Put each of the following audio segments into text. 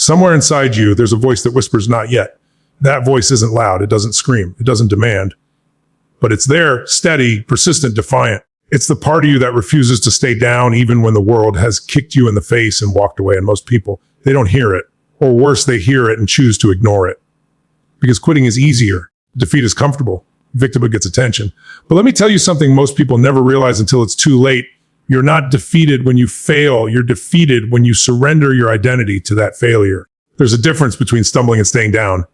Somewhere inside you, there's a voice that whispers, not yet. That voice isn't loud. It doesn't scream. It doesn't demand. But it's there, steady, persistent, defiant. It's the part of you that refuses to stay down even when the world has kicked you in the face and walked away. And most people, they don't hear it. Or worse, they hear it and choose to ignore it. Because quitting is easier. Defeat is comfortable. Victimhood gets attention. But let me tell you something most people never realize until it's too late. You're not defeated when you fail. You're defeated when you surrender your identity to that failure. There's a difference between stumbling and staying down.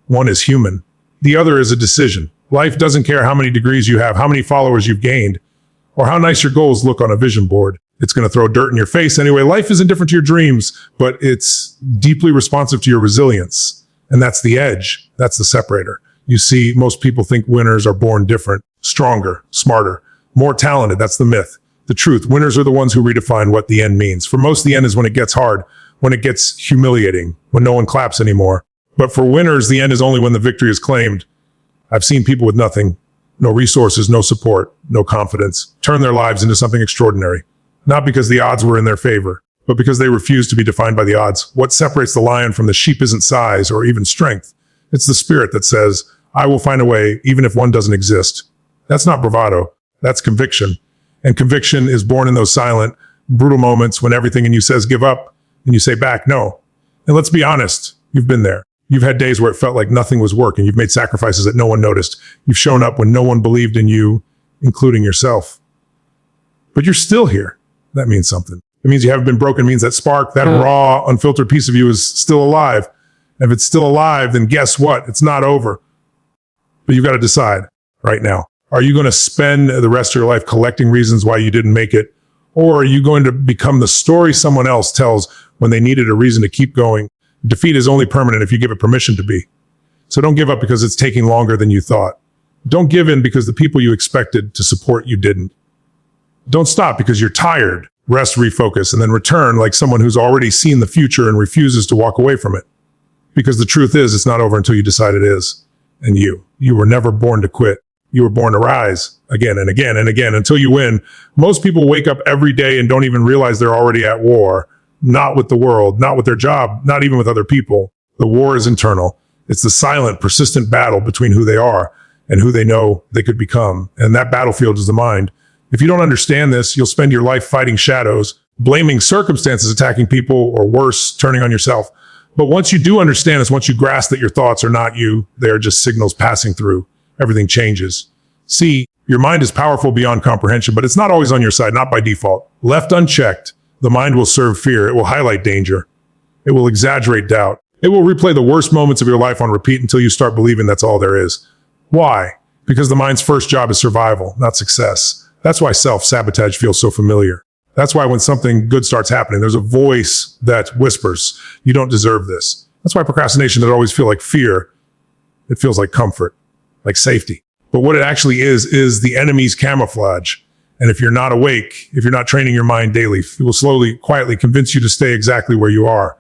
One is human. The other is a decision. Life doesn't care how many degrees you have, how many followers you've gained, or how nice your goals look on a vision board. It's going to throw dirt in your face anyway. Life isn't different to your dreams, but it's deeply responsive to your resilience. And that's the edge. That's the separator. You see, most people think winners are born different, stronger, smarter, more talented. That's the myth. The truth, winners are the ones who redefine what the end means. For most, the end is when it gets hard, when it gets humiliating, when no one claps anymore. But for winners, the end is only when the victory is claimed. I've seen people with nothing, no resources, no support, no confidence, turn their lives into something extraordinary. Not because the odds were in their favor, but because they refused to be defined by the odds. What separates the lion from the sheep isn't size or even strength. It's the spirit that says, I will find a way, even if one doesn't exist. That's not bravado. That's conviction. And conviction is born in those silent, brutal moments when everything in you says give up and you say back no. And let's be honest, you've been there. You've had days where it felt like nothing was working. You've made sacrifices that no one noticed. You've shown up when no one believed in you, including yourself. But you're still here. That means something. It means you haven't been broken. It means that spark, that raw, unfiltered piece of you is still alive. And if it's still alive, then guess what? It's not over. But you've got to decide right now. Are you going to spend the rest of your life collecting reasons why you didn't make it? Or are you going to become the story someone else tells when they needed a reason to keep going? Defeat is only permanent if you give it permission to be. So don't give up because it's taking longer than you thought. Don't give in because the people you expected to support you didn't. Don't stop because you're tired. Rest, refocus, and then return like someone who's already seen the future and refuses to walk away from it. Because the truth is, it's not over until you decide it is. And you were never born to quit. You were born to rise again and again and again until you win. Most people wake up every day and don't even realize they're already at war. Not with the world, not with their job, not even with other people. The war is internal. It's the silent, persistent battle between who they are and who they know they could become. And that battlefield is the mind. If you don't understand this, you'll spend your life fighting shadows, blaming circumstances, attacking people, or worse, turning on yourself. But once you do understand this, once you grasp that your thoughts are not you, they are just signals passing through, everything changes. See, your mind is powerful beyond comprehension, but it's not always on your side, not by default. Left unchecked, the mind will serve fear. It will highlight danger. It will exaggerate doubt. It will replay the worst moments of your life on repeat until you start believing that's all there is. Why? Because the mind's first job is survival, not success. That's why self-sabotage feels so familiar. That's why when something good starts happening, there's a voice that whispers, you don't deserve this. That's why procrastination doesn't always feel like fear. It feels like comfort, like safety. But what it actually is the enemy's camouflage. And if you're not awake, if you're not training your mind daily, it will slowly, quietly convince you to stay exactly where you are.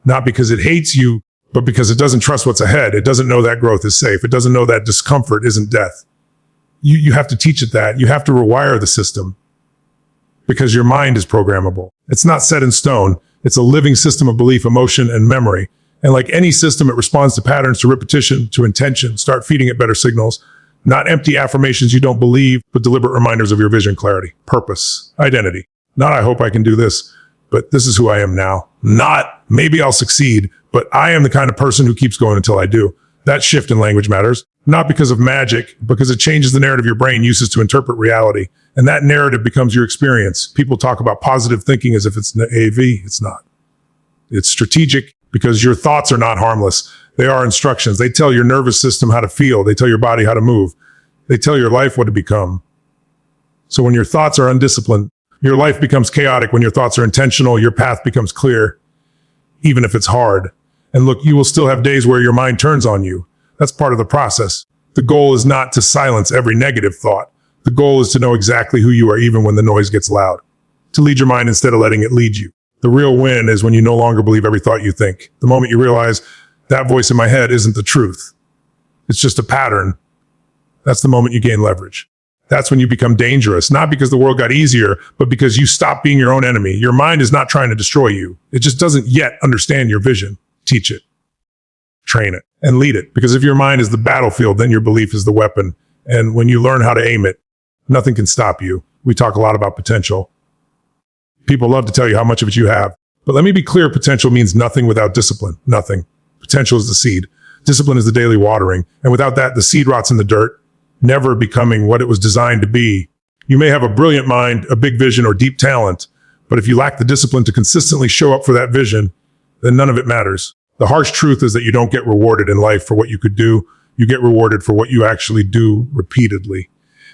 Not because it hates you, but because it doesn't trust what's ahead. It doesn't know that growth is safe. It doesn't know that discomfort isn't death. You have to teach it that. You have to rewire the system because your mind is programmable. It's not set in stone. It's a living system of belief, emotion, and memory. And like any system, it responds to patterns, to repetition, to intention. Start feeding it better signals. Not empty affirmations you don't believe, but deliberate reminders of your vision, clarity, purpose, identity. Not I hope I can do this, but this is who I am now. Not maybe I'll succeed, but I am the kind of person who keeps going until I do. That shift in language matters. Not because of magic, because it changes the narrative your brain uses to interpret reality. And that narrative becomes your experience. People talk about positive thinking as if it's AV. It's not. It's strategic because your thoughts are not harmless. They are instructions. They tell your nervous system how to feel. They tell your body how to move. They tell your life what to become. So when your thoughts are undisciplined, your life becomes chaotic. When your thoughts are intentional, your path becomes clear, even if it's hard. And look, you will still have days where your mind turns on you. That's part of the process. The goal is not to silence every negative thought. The goal is to know exactly who you are even when the noise gets loud. To lead your mind instead of letting it lead you. The real win is when you no longer believe every thought you think. The moment you realize that voice in my head isn't the truth. It's just a pattern. That's the moment you gain leverage. That's when you become dangerous, not because the world got easier, but because you stop being your own enemy. Your mind is not trying to destroy you. It just doesn't yet understand your vision. teach it, train it, and lead it. Because if your mind is the battlefield, then your belief is the weapon. And when you learn how to aim it, nothing can stop you. We talk a lot about potential. People love to tell you how much of it you have. But let me be clear, potential means nothing without discipline. Nothing. Potential is the seed. Discipline is the daily watering. And without that, the seed rots in the dirt, never becoming what it was designed to be. You may have a brilliant mind, a big vision, or deep talent, but if you lack the discipline to consistently show up for that vision, then none of it matters. The harsh truth is that you don't get rewarded in life for what you could do. You get rewarded for what you actually do repeatedly.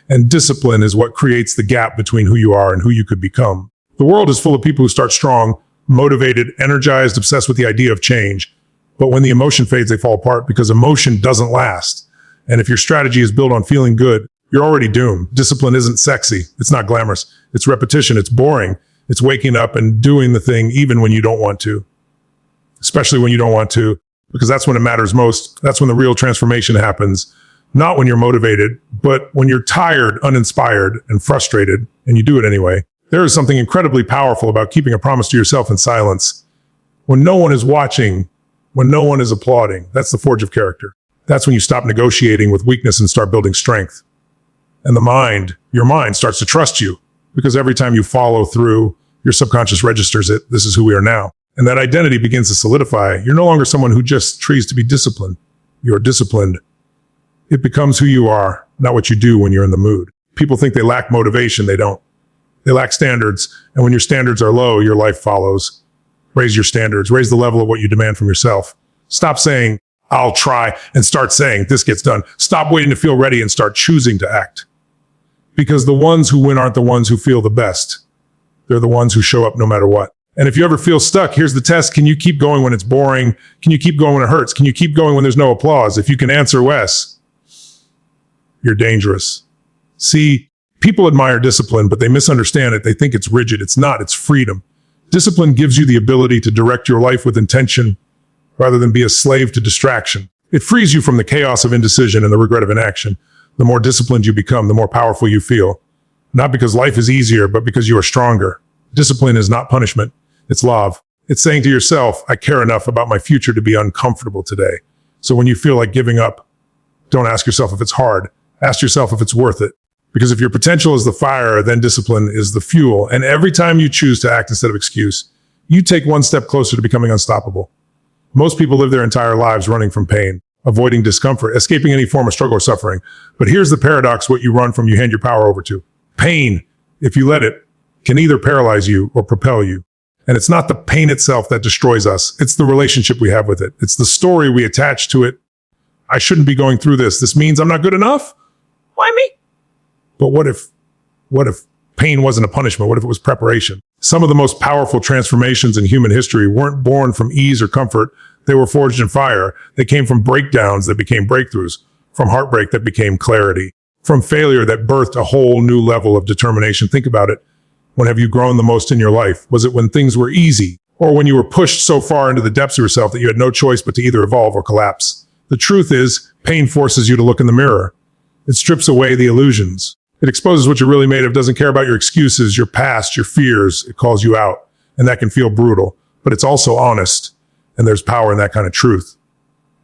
And discipline is what creates the gap between who you are and who you could become. The world is full of people who start strong, motivated, energized, obsessed with the idea of change. But when the emotion fades, they fall apart because emotion doesn't last. And if your strategy is built on feeling good, you're already doomed. Discipline isn't sexy. It's not glamorous. It's repetition. It's boring. It's waking up and doing the thing even when you don't want to. Especially when you don't want to, because that's when it matters most. That's when the real transformation happens. Not when you're motivated, but when you're tired, uninspired, and frustrated, and you do it anyway. There is something incredibly powerful about keeping a promise to yourself in silence. When no one is watching, when no one is applauding, that's the forge of character. That's when you stop negotiating with weakness and start building strength. And your mind starts to trust you, because every time you follow through, your subconscious registers it. This is who we are now. And that identity begins to solidify. You're no longer someone who just trees to be disciplined. You're disciplined. It becomes who you are, not what you do when you're in the mood. People think they lack motivation. They don't. They lack standards. And when your standards are low, your life follows. Raise your standards. Raise the level of what you demand from yourself. Stop saying, I'll try, and start saying, this gets done. Stop waiting to feel ready and start choosing to act. Because the ones who win aren't the ones who feel the best. They're the ones who show up no matter what. And if you ever feel stuck, here's the test. Can you keep going when it's boring? Can you keep going when it hurts? Can you keep going when there's no applause? If you can answer Wes, you're dangerous. See, people admire discipline, but they misunderstand it. They think it's rigid. It's not. It's freedom. Discipline gives you the ability to direct your life with intention rather than be a slave to distraction. It frees you from the chaos of indecision and the regret of inaction. The more disciplined you become, the more powerful you feel. Not because life is easier, but because you are stronger. Discipline is not punishment. It's love. It's saying to yourself, I care enough about my future to be uncomfortable today. So when you feel like giving up, don't ask yourself if it's hard. Ask yourself if it's worth it. Because if your potential is the fire, then discipline is the fuel. And every time you choose to act instead of excuse, you take one step closer to becoming unstoppable. Most people live their entire lives running from pain, avoiding discomfort, escaping any form of struggle or suffering. But here's the paradox: what you run from, you hand your power over to. Pain, if you let it, can either paralyze you or propel you. And it's not the pain itself that destroys us. It's the relationship we have with it. It's the story we attach to it. I shouldn't be going through this. This means I'm not good enough. Why me? But what if pain wasn't a punishment? What if it was preparation? Some of the most powerful transformations in human history weren't born from ease or comfort. They were forged in fire. They came from breakdowns that became breakthroughs, from heartbreak that became clarity, from failure that birthed a whole new level of determination. Think about it. When have you grown the most in your life? Was it when things were easy, or when you were pushed so far into the depths of yourself that you had no choice but to either evolve or collapse? The truth is, pain forces you to look in the mirror. It strips away the illusions. It exposes what you're really made of, doesn't care about your excuses, your past, your fears. It calls you out, and that can feel brutal, but it's also honest, and there's power in that kind of truth.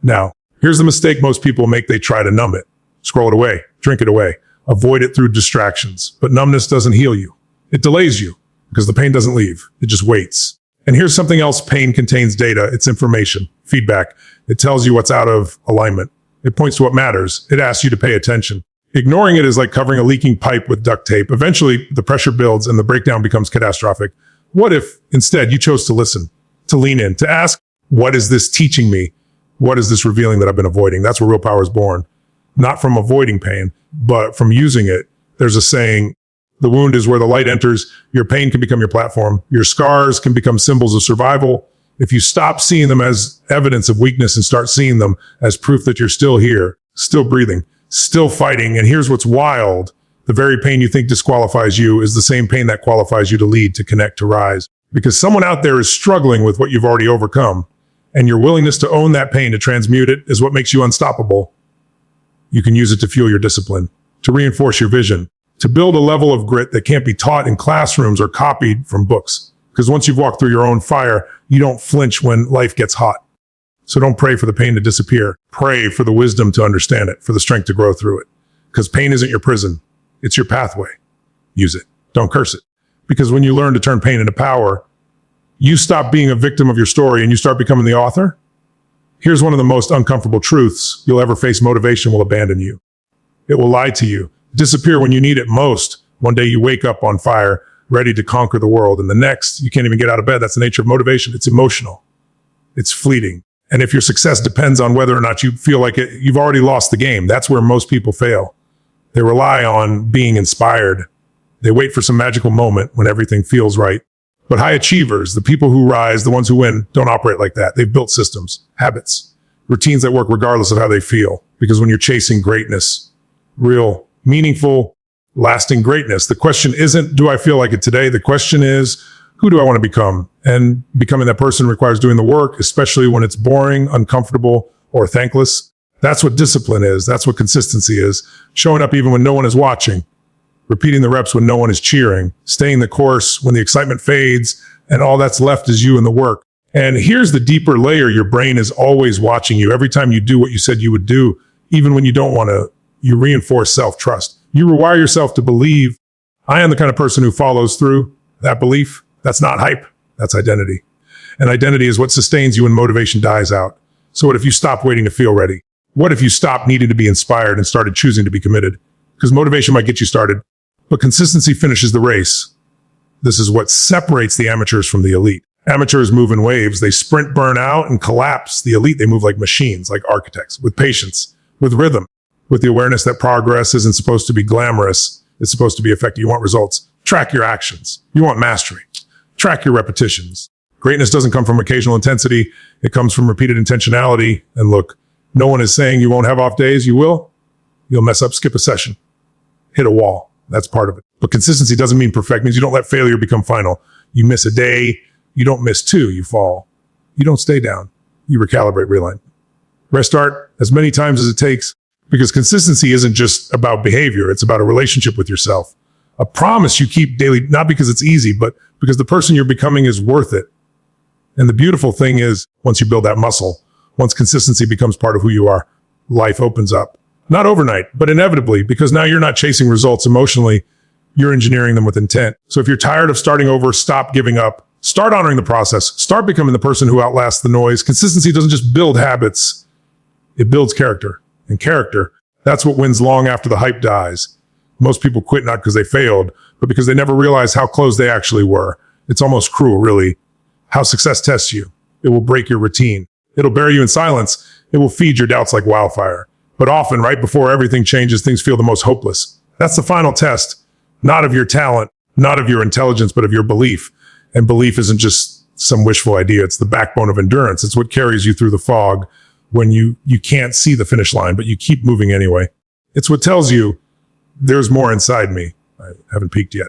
Now, here's the mistake most people make. They try to numb it, scroll it away, drink it away, avoid it through distractions. But numbness doesn't heal you. It delays you because the pain doesn't leave. It just waits. And here's something else. Pain contains data. It's information, feedback. It tells you what's out of alignment. It points to what matters. It asks you to pay attention. Ignoring it is like covering a leaking pipe with duct tape. Eventually, the pressure builds and the breakdown becomes catastrophic. What if instead you chose to listen, to lean in, to ask, what is this teaching me? What is this revealing that I've been avoiding? That's where real power is born. Not from avoiding pain, but from using it. There's a saying, the wound is where the light enters. Your pain can become your platform. Your scars can become symbols of survival. If you stop seeing them as evidence of weakness and start seeing them as proof that you're still here, still breathing, still fighting. And here's what's wild. The very pain you think disqualifies you is the same pain that qualifies you to lead, to connect, to rise. Because someone out there is struggling with what you've already overcome. And your willingness to own that pain, to transmute it, is what makes you unstoppable. You can use it to fuel your discipline, to reinforce your vision, to build a level of grit that can't be taught in classrooms or copied from books. Because once you've walked through your own fire, you don't flinch when life gets hot. So don't pray for the pain to disappear. Pray for the wisdom to understand it, for the strength to grow through it. Because pain isn't your prison. It's your pathway. Use it. Don't curse it. Because when you learn to turn pain into power, you stop being a victim of your story and you start becoming the author. Here's one of the most uncomfortable truths you'll ever face. Motivation will abandon you. It will lie to you, disappear when you need it most. One day you wake up on fire, ready to conquer the world. And the next, you can't even get out of bed. That's the nature of motivation. It's emotional. It's fleeting. And if your success depends on whether or not you feel like it, you've already lost the game. That's where most people fail. They rely on being inspired. They wait for some magical moment when everything feels right. But high achievers, the people who rise, the ones who win, don't operate like that. They've built systems, habits, routines that work regardless of how they feel. Because when you're chasing greatness, real, meaningful, lasting greatness, the question isn't, do I feel like it today? The question is, who do I want to become? And becoming that person requires doing the work, especially when it's boring, uncomfortable, or thankless. That's what discipline is. That's what consistency is. Showing up even when no one is watching. Repeating the reps when no one is cheering, staying the course when the excitement fades, and all that's left is you and the work. And here's the deeper layer. Your brain is always watching you. Every time you do what you said you would do, even when you don't want to, you reinforce self-trust. You rewire yourself to believe, I am the kind of person who follows through. That belief, that's not hype, that's identity. And identity is what sustains you when motivation dies out. So what if you stop waiting to feel ready? What if you stop needing to be inspired and started choosing to be committed? Because motivation might get you started, but consistency finishes the race. This is what separates the amateurs from the elite. Amateurs move in waves. They sprint, burn out, and collapse. The elite, they move like machines, like architects, with patience, with rhythm, with the awareness that progress isn't supposed to be glamorous. It's supposed to be effective. You want results. Track your actions. You want mastery. Track your repetitions. Greatness doesn't come from occasional intensity. It comes from repeated intentionality. And look, no one is saying you won't have off days. You will. You'll mess up, skip a session, hit a wall. That's part of it. But consistency doesn't mean perfect. It means you don't let failure become final. You miss a day. You don't miss two. You fall. You don't stay down. You recalibrate, realign. Restart as many times as it takes, because consistency isn't just about behavior. It's about a relationship with yourself. A promise you keep daily, not because it's easy, but because the person you're becoming is worth it. And the beautiful thing is, once you build that muscle, once consistency becomes part of who you are, life opens up. Not overnight, but inevitably, because now you're not chasing results emotionally. You're engineering them with intent. So if you're tired of starting over, stop giving up. Start honoring the process. Start becoming the person who outlasts the noise. Consistency doesn't just build habits. It builds character. And character, that's what wins long after the hype dies. Most people quit not because they failed, but because they never realized how close they actually were. It's almost cruel, really, how success tests you. It will break your routine. It'll bury you in silence. It will feed your doubts like wildfire. But often, right before everything changes, things feel the most hopeless. That's the final test, not of your talent, not of your intelligence, but of your belief. And belief isn't just some wishful idea. It's the backbone of endurance. It's what carries you through the fog when you can't see the finish line, but you keep moving anyway. It's what tells you there's more inside me. I haven't peaked yet.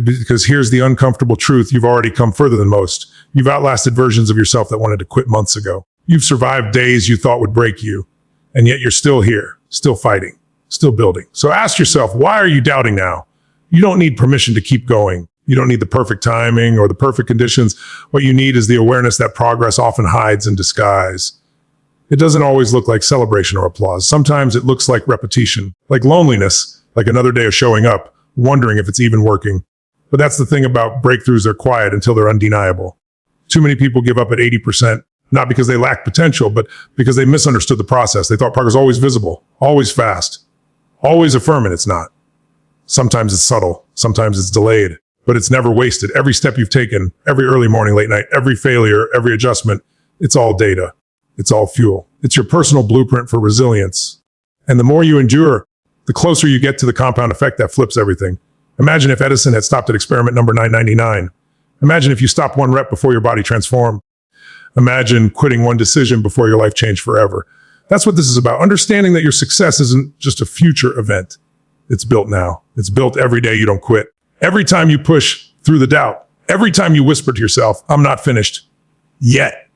Because here's the uncomfortable truth. You've already come further than most. You've outlasted versions of yourself that wanted to quit months ago. You've survived days you thought would break you. And yet you're still here, still fighting, still building. So ask yourself, why are you doubting now? You don't need permission to keep going. You don't need the perfect timing or the perfect conditions. What you need is the awareness that progress often hides in disguise. It doesn't always look like celebration or applause. Sometimes it looks like repetition, like loneliness, like another day of showing up, wondering if it's even working. But that's the thing about breakthroughs. They're quiet until they're undeniable. Too many people give up at 80%. Not because they lack potential, but because they misunderstood the process. They thought progress was always visible, always fast, always affirming. It's not. Sometimes it's subtle. Sometimes it's delayed, but it's never wasted. Every step you've taken, every early morning, late night, every failure, every adjustment, it's all data. It's all fuel. It's your personal blueprint for resilience. And the more you endure, the closer you get to the compound effect that flips everything. Imagine if Edison had stopped at experiment number 999. Imagine if you stopped one rep before your body transformed. Imagine quitting one decision before your life changed forever. That's what this is about. Understanding that your success isn't just a future event. It's built now. It's built every day you don't quit. Every time you push through the doubt. Every time you whisper to yourself, I'm not finished yet.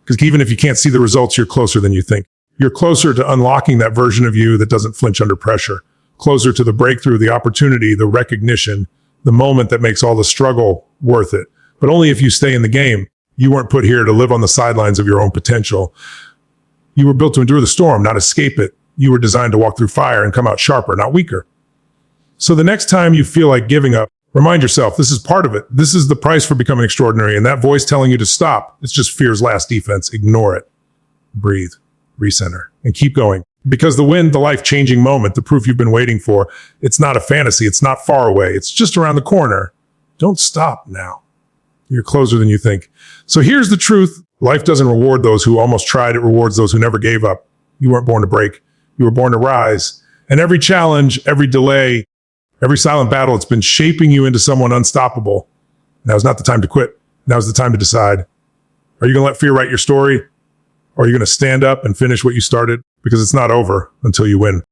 Because even if you can't see the results, you're closer than you think. You're closer to unlocking that version of you that doesn't flinch under pressure. Closer to the breakthrough, the opportunity, the recognition, the moment that makes all the struggle worth it. But only if you stay in the game. You weren't put here to live on the sidelines of your own potential. You were built to endure the storm, not escape it. You were designed to walk through fire and come out sharper, not weaker. So the next time you feel like giving up, remind yourself, this is part of it. This is the price for becoming extraordinary. And that voice telling you to stop, it's just fear's last defense. Ignore it. Breathe, recenter, and keep going. Because the win, the life-changing moment, the proof you've been waiting for, it's not a fantasy. It's not far away. It's just around the corner. Don't stop now. You're closer than you think. So here's the truth. Life doesn't reward those who almost tried. It rewards those who never gave up. You weren't born to break. You were born to rise. And every challenge, every delay, every silent battle, it's been shaping you into someone unstoppable. Now's not the time to quit. Now's the time to decide. Are you going to let fear write your story? Or are you going to stand up and finish what you started? Because it's not over until you win.